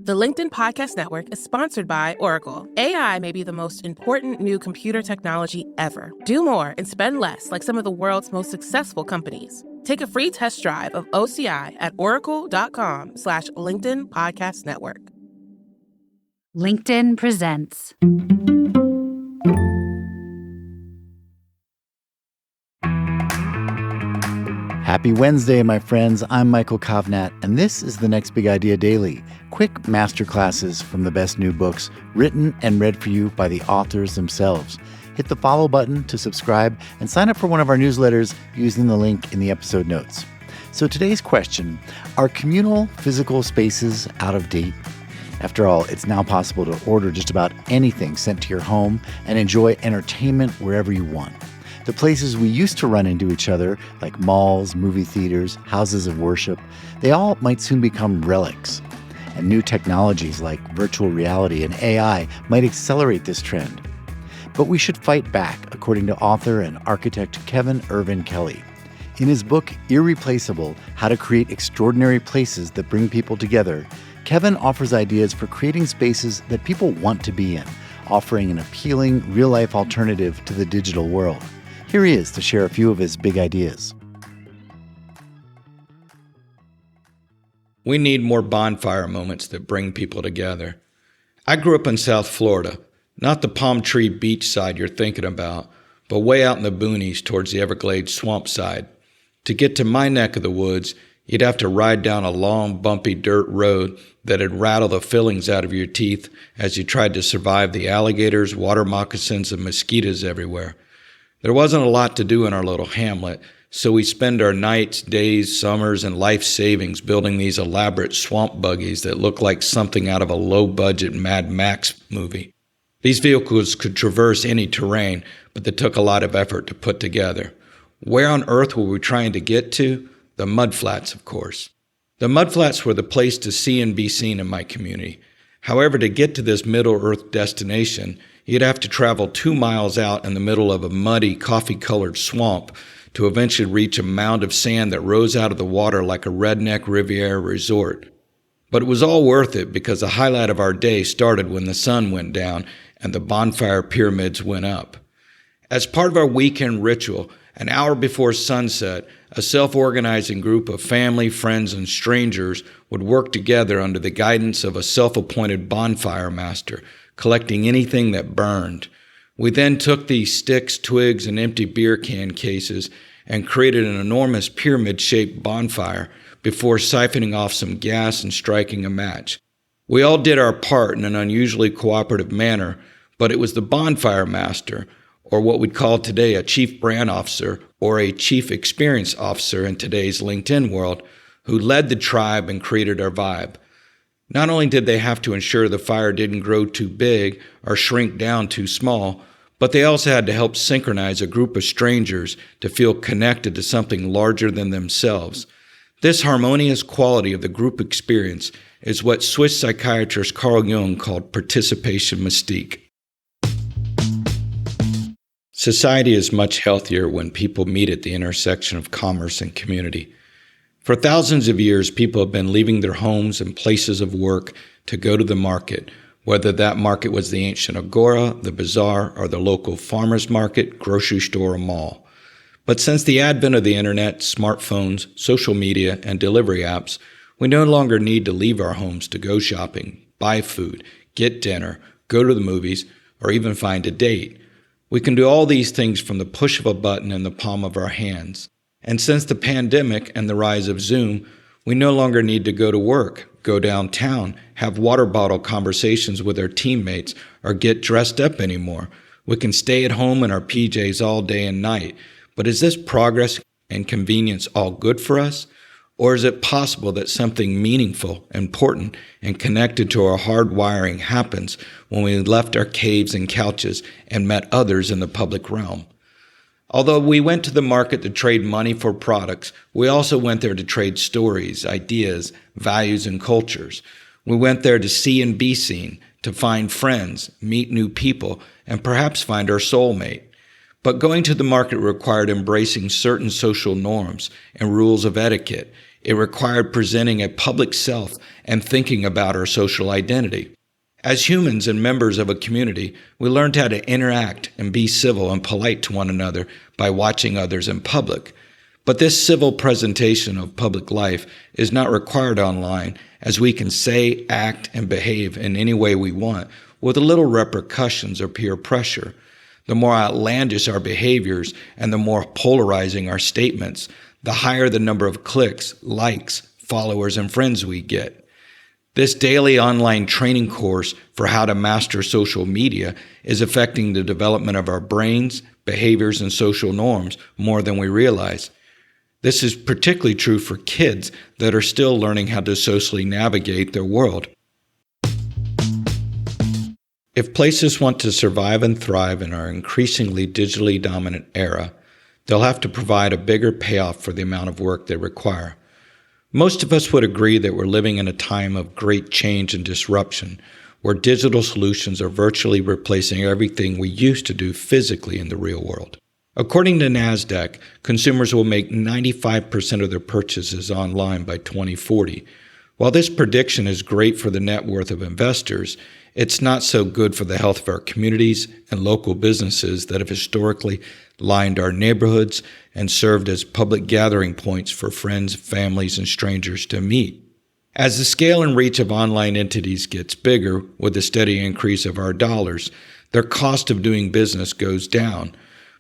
The LinkedIn Podcast Network is sponsored by Oracle. AI may be the most important new computer technology ever. Do more and spend less like some of the world's most successful companies. Take a free test drive of OCI at oracle.com/LinkedIn Podcast Network. LinkedIn presents. Happy Wednesday, my friends. I'm Michael Kovnat, and this is the Next Big Idea Daily. Quick masterclasses from the best new books, written and read for you by the authors themselves. Hit the follow button to subscribe and sign up for one of our newsletters using the link in the episode notes. So today's question, are communal physical spaces out of date? After all, it's now possible to order just about anything sent to your home and enjoy entertainment wherever you want. The places we used to run into each other, like malls, movie theaters, houses of worship, they all might soon become relics. And new technologies like virtual reality and AI might accelerate this trend. But we should fight back, according to author and architect Ervin Kelley. In his book, Irreplaceable: How to Create Extraordinary Places That Bring People Together, Kevin offers ideas for creating spaces that people want to be in, offering an appealing, real-life alternative to the digital world. Here he is to share a few of his big ideas. We need more bonfire moments that bring people together. I grew up in South Florida, not the palm tree beach side you're thinking about, but way out in the boonies towards the Everglades swamp side. To get to my neck of the woods, you'd have to ride down a long, bumpy dirt road that'd rattle the fillings out of your teeth as you tried to survive the alligators, water moccasins, and mosquitoes everywhere. There wasn't a lot to do in our little hamlet, so we spend our nights, days, summers, and life savings building these elaborate swamp buggies that look like something out of a low-budget Mad Max movie. These vehicles could traverse any terrain, but they took a lot of effort to put together. Where on earth were we trying to get to? The mudflats, of course. The mudflats were the place to see and be seen in my community. However, to get to this Middle-earth destination, you'd have to travel 2 miles out in the middle of a muddy, coffee-colored swamp to eventually reach a mound of sand that rose out of the water like a redneck Riviera resort. But it was all worth it because the highlight of our day started when the sun went down and the bonfire pyramids went up. As part of our weekend ritual, an hour before sunset, a self-organizing group of family, friends, and strangers would work together under the guidance of a self-appointed bonfire master, collecting anything that burned. We then took these sticks, twigs, and empty beer can cases and created an enormous pyramid-shaped bonfire before siphoning off some gas and striking a match. We all did our part in an unusually cooperative manner, but it was the bonfire master, or what we'd call today a chief brand officer or a chief experience officer in today's LinkedIn world, who led the tribe and created our vibe. Not only did they have to ensure the fire didn't grow too big or shrink down too small, but they also had to help synchronize a group of strangers to feel connected to something larger than themselves. This harmonious quality of the group experience is what Swiss psychiatrist Carl Jung called participation mystique. Society is much healthier when people meet at the intersection of commerce and community. For thousands of years, people have been leaving their homes and places of work to go to the market, whether that market was the ancient agora, the bazaar, or the local farmer's market, grocery store, or mall. But since the advent of the internet, smartphones, social media, and delivery apps, we no longer need to leave our homes to go shopping, buy food, get dinner, go to the movies, or even find a date. We can do all these things from the push of a button in the palm of our hands. And since the pandemic and the rise of Zoom, we no longer need to go to work, go downtown, have water bottle conversations with our teammates, or get dressed up anymore. We can stay at home in our PJs all day and night. But is this progress and convenience all good for us? Or is it possible that something meaningful, important, and connected to our hard wiring happens when we left our caves and couches and met others in the public realm? Although we went to the market to trade money for products, we also went there to trade stories, ideas, values, and cultures. We went there to see and be seen, to find friends, meet new people, and perhaps find our soulmate. But going to the market required embracing certain social norms and rules of etiquette. It required presenting a public self and thinking about our social identity. As humans and members of a community, we learned how to interact and be civil and polite to one another by watching others in public. But this civil presentation of public life is not required online, as we can say, act, and behave in any way we want with little repercussions or peer pressure. The more outlandish our behaviors and the more polarizing our statements, the higher the number of clicks, likes, followers, and friends we get. This daily online training course for how to master social media is affecting the development of our brains, behaviors, and social norms more than we realize. This is particularly true for kids that are still learning how to socially navigate their world. If places want to survive and thrive in our increasingly digitally dominant era, they'll have to provide a bigger payoff for the amount of work they require. Most of us would agree that we're living in a time of great change and disruption, where digital solutions are virtually replacing everything we used to do physically in the real world. According to NASDAQ, consumers will make 95% of their purchases online by 2040. While this prediction is great for the net worth of investors, it's not so good for the health of our communities and local businesses that have historically lined our neighborhoods and served as public gathering points for friends, families, and strangers to meet. As the scale and reach of online entities gets bigger with the steady increase of our dollars, their cost of doing business goes down.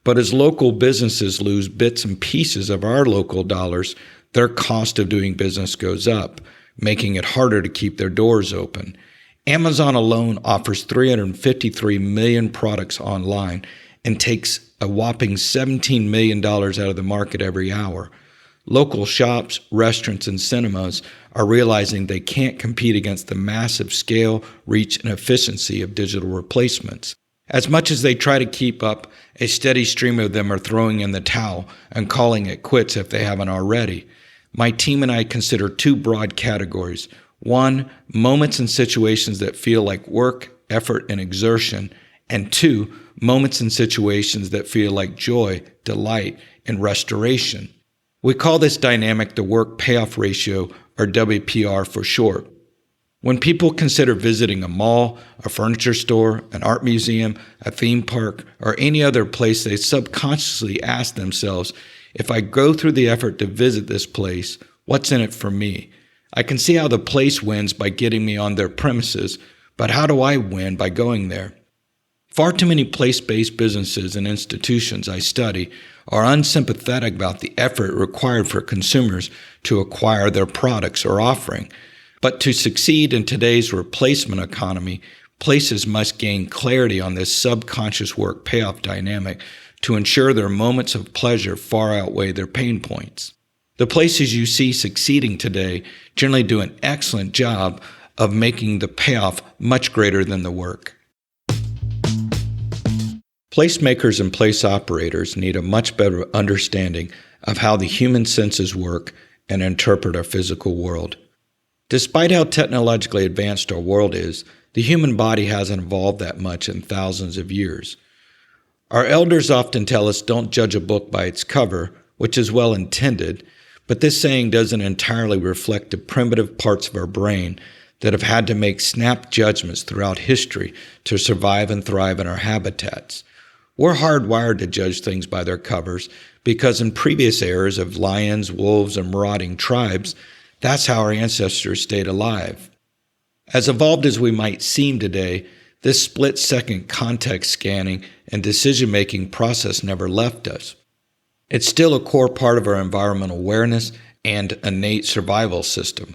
But as local businesses lose bits and pieces of our local dollars, their cost of doing business goes up, making it harder to keep their doors open. Amazon alone offers 353 million products online and takes a whopping $17 million out of the market every hour. Local shops, restaurants, and cinemas are realizing they can't compete against the massive scale, reach, and efficiency of digital replacements. As much as they try to keep up, a steady stream of them are throwing in the towel and calling it quits if they haven't already. My team and I consider two broad categories. One, moments and situations that feel like work, effort, and exertion. And two, moments and situations that feel like joy, delight, and restoration. We call this dynamic the work payoff ratio, or WPR for short. When people consider visiting a mall, a furniture store, an art museum, a theme park, or any other place, they subconsciously ask themselves, if I go through the effort to visit this place, what's in it for me? I can see how the place wins by getting me on their premises, but how do I win by going there? Far too many place-based businesses and institutions I study are unsympathetic about the effort required for consumers to acquire their products or offering. But to succeed in today's replacement economy, places must gain clarity on this subconscious work payoff dynamic to ensure their moments of pleasure far outweigh their pain points. The places you see succeeding today generally do an excellent job of making the payoff much greater than the work. Placemakers and place operators need a much better understanding of how the human senses work and interpret our physical world. Despite how technologically advanced our world is, the human body hasn't evolved that much in thousands of years. Our elders often tell us don't judge a book by its cover, which is well intended, but this saying doesn't entirely reflect the primitive parts of our brain that have had to make snap judgments throughout history to survive and thrive in our habitats. We're hardwired to judge things by their covers because in previous eras of lions, wolves, and marauding tribes, that's how our ancestors stayed alive. As evolved as we might seem today, this split-second context scanning and decision-making process never left us. It's still a core part of our environmental awareness and innate survival system.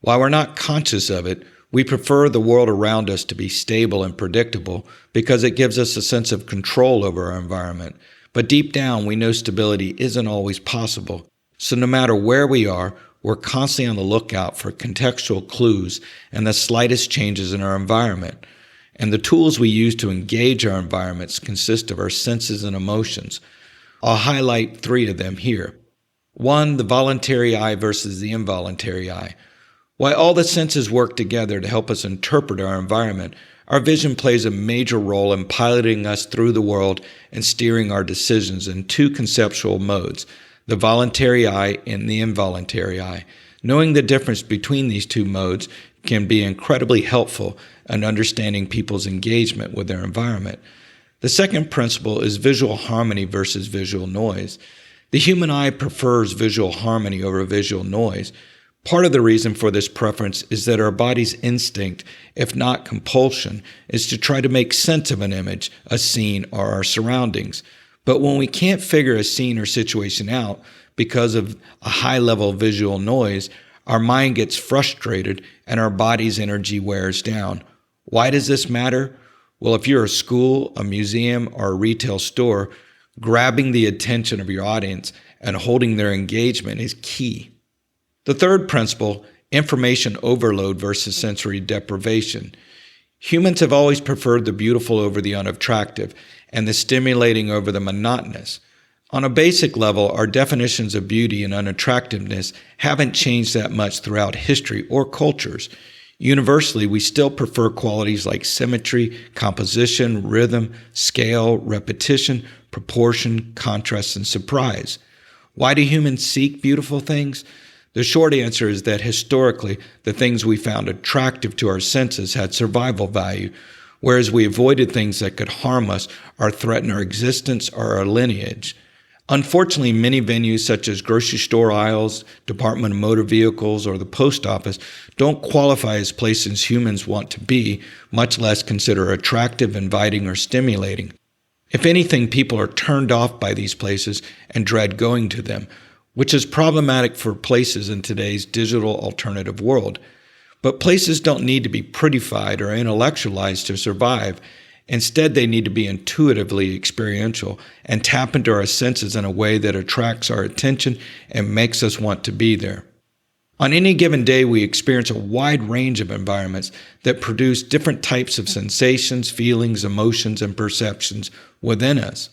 While we're not conscious of it, we prefer the world around us to be stable and predictable because it gives us a sense of control over our environment. But deep down, we know stability isn't always possible. So no matter where we are, we're constantly on the lookout for contextual clues and the slightest changes in our environment. And the tools we use to engage our environments consist of our senses and emotions. I'll highlight 3 of them here. 1, the voluntary eye versus the involuntary eye. While all the senses work together to help us interpret our environment, our vision plays a major role in piloting us through the world and steering our decisions in 2 conceptual modes, the voluntary eye and the involuntary eye. Knowing the difference between these two modes can be incredibly helpful in understanding people's engagement with their environment. The second principle is visual harmony versus visual noise. The human eye prefers visual harmony over visual noise. Part of the reason for this preference is that our body's instinct, if not compulsion, is to try to make sense of an image, a scene, or our surroundings. But when we can't figure a scene or situation out because of a high level of visual noise, our mind gets frustrated and our body's energy wears down. Why does this matter? Well, if you're a school, a museum, or a retail store, grabbing the attention of your audience and holding their engagement is key. The third principle, information overload versus sensory deprivation. Humans have always preferred the beautiful over the unattractive and the stimulating over the monotonous. On a basic level, our definitions of beauty and unattractiveness haven't changed that much throughout history or cultures. Universally, we still prefer qualities like symmetry, composition, rhythm, scale, repetition, proportion, contrast, and surprise. Why do humans seek beautiful things? The short answer is that historically, the things we found attractive to our senses had survival value, whereas we avoided things that could harm us or threaten our existence or our lineage. Unfortunately, many venues such as grocery store aisles, Department of Motor Vehicles, or the post office don't qualify as places humans want to be, much less consider attractive, inviting, or stimulating. If anything, people are turned off by these places and dread going to them, which is problematic for places in today's digital alternative world. But places don't need to be prettified or intellectualized to survive. Instead, they need to be intuitively experiential and tap into our senses in a way that attracts our attention and makes us want to be there. On any given day, we experience a wide range of environments that produce different types of sensations, feelings, emotions, and perceptions within us.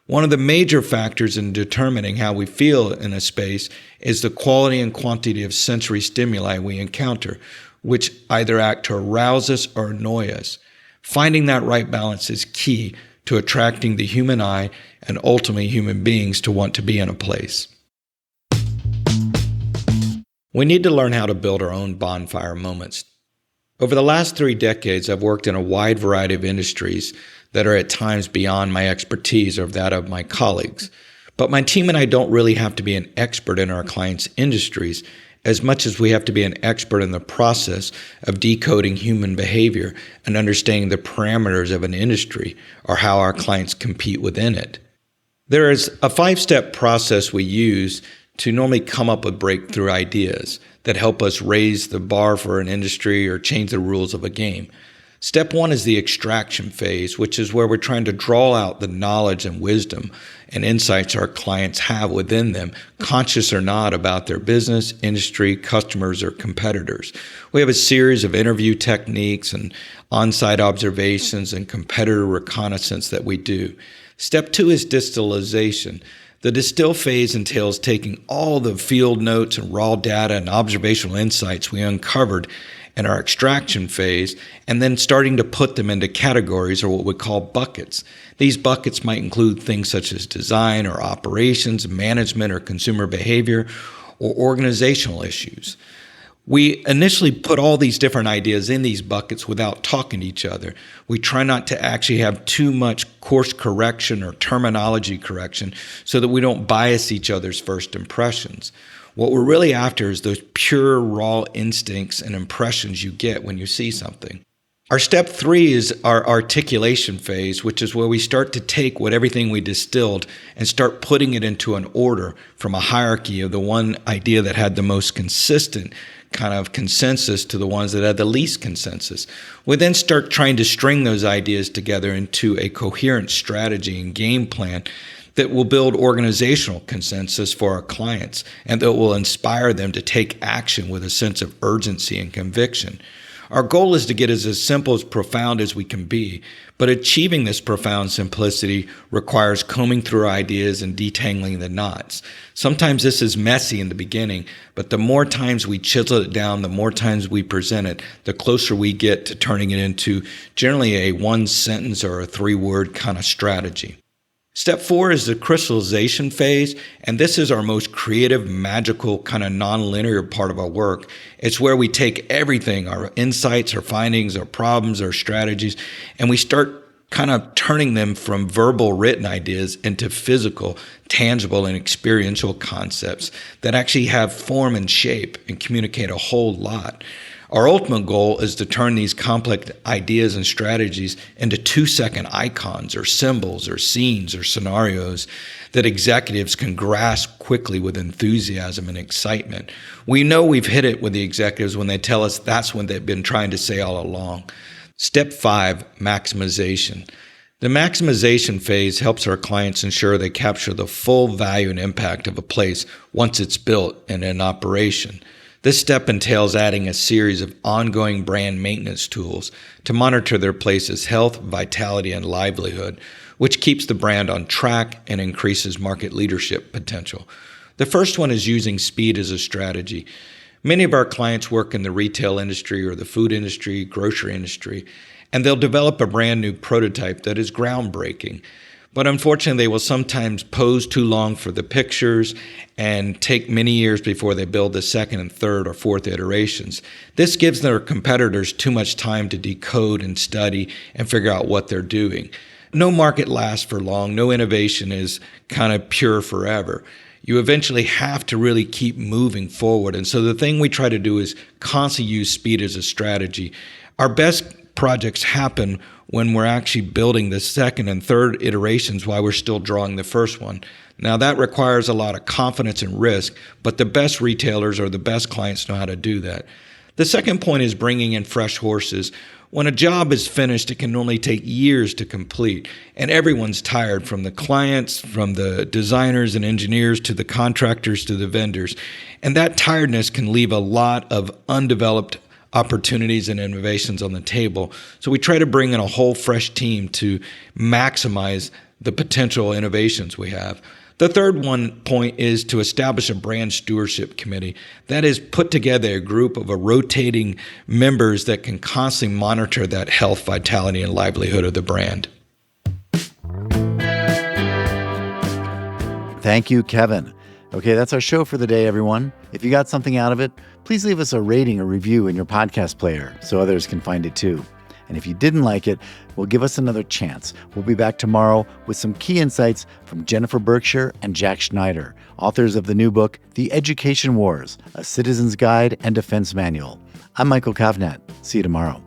One of the major factors in determining how we feel in a space is the quality and quantity of sensory stimuli we encounter, which either act to arouse us or annoy us. Finding that right balance is key to attracting the human eye and ultimately human beings to want to be in a place. We need to learn how to build our own bonfire moments. Over the last 3 decades, I've worked in a wide variety of industries that are at times beyond my expertise or that of my colleagues. But my team and I don't really have to be an expert in our clients' industries as much as we have to be an expert in the process of decoding human behavior and understanding the parameters of an industry or how our clients compete within it. There is a 5-step process we use to normally come up with breakthrough ideas that help us raise the bar for an industry or change the rules of a game. Step 1 is the extraction phase, which is where we're trying to draw out the knowledge and wisdom and insights our clients have within them, conscious or not, about their business, industry, customers, or competitors. We have a series of interview techniques and on-site observations and competitor reconnaissance that we do. Step 2 is distillation. The distill phase entails taking all the field notes and raw data and observational insights we uncovered in our extraction phase, and then starting to put them into categories or what we call buckets. These buckets might include things such as design or operations, management or consumer behavior, or organizational issues. We initially put all these different ideas in these buckets without talking to each other. We try not to actually have too much course correction or terminology correction so that we don't bias each other's first impressions. What we're really after is those pure, raw instincts and impressions you get when you see something. Our step 3 is our articulation phase, which is where we start to take everything we distilled and start putting it into an order from a hierarchy of the one idea that had the most consistent kind of consensus to the ones that had the least consensus. We then start trying to string those ideas together into a coherent strategy and game plan that will build organizational consensus for our clients and that will inspire them to take action with a sense of urgency and conviction. Our goal is to get as simple as profound as we can be, but achieving this profound simplicity requires combing through ideas and detangling the knots. Sometimes this is messy in the beginning, but the more times we chisel it down, the more times we present it, the closer we get to turning it into generally a 1-sentence or a 3-word kind of strategy. Step 4 is the crystallization phase, and this is our most creative, magical, kind of non-linear part of our work. It's where we take everything, our insights, our findings, our problems, our strategies, and we start kind of turning them from verbal written ideas into physical, tangible, and experiential concepts that actually have form and shape and communicate a whole lot. Our ultimate goal is to turn these complex ideas and strategies into 2-second icons or symbols or scenes or scenarios that executives can grasp quickly with enthusiasm and excitement. We know we've hit it with the executives when they tell us that's what they've been trying to say all along. Step 5, maximization. The maximization phase helps our clients ensure they capture the full value and impact of a place once it's built and in operation. This step entails adding a series of ongoing brand maintenance tools to monitor their place's health, vitality, and livelihood, which keeps the brand on track and increases market leadership potential. The first one is using speed as a strategy. Many of our clients work in the retail industry or the food industry, grocery industry, and they'll develop a brand new prototype that is groundbreaking. But unfortunately, they will sometimes pose too long for the pictures and take many years before they build the second and third or fourth iterations. This gives their competitors too much time to decode and study and figure out what they're doing. No market lasts for long. No innovation is kind of pure forever. You eventually have to really keep moving forward. And so the thing we try to do is constantly use speed as a strategy. Our best projects happen when we're actually building the second and third iterations while we're still drawing the first one. Now that requires a lot of confidence and risk, but the best retailers or the best clients know how to do that. The second point is bringing in fresh horses. When a job is finished, it can normally take years to complete, and everyone's tired, from the clients, from the designers and engineers, to the contractors, to the vendors. And that tiredness can leave a lot of undeveloped opportunities and innovations on the table. So we try to bring in a whole fresh team to maximize the potential innovations we have. The third point is to establish a brand stewardship committee. That is, put together a group of rotating members that can constantly monitor that health, vitality, and livelihood of the brand. Thank you, Kevin. Okay, that's our show for the day, everyone. If you got something out of it, please leave us a rating or review in your podcast player so others can find it too. And if you didn't like it, well, give us another chance. We'll be back tomorrow with some key insights from Jennifer Berkshire and Jack Schneider, authors of the new book, The Education Wars, A Citizen's Guide and Defense Manual. I'm Michael Kovnat. See you tomorrow.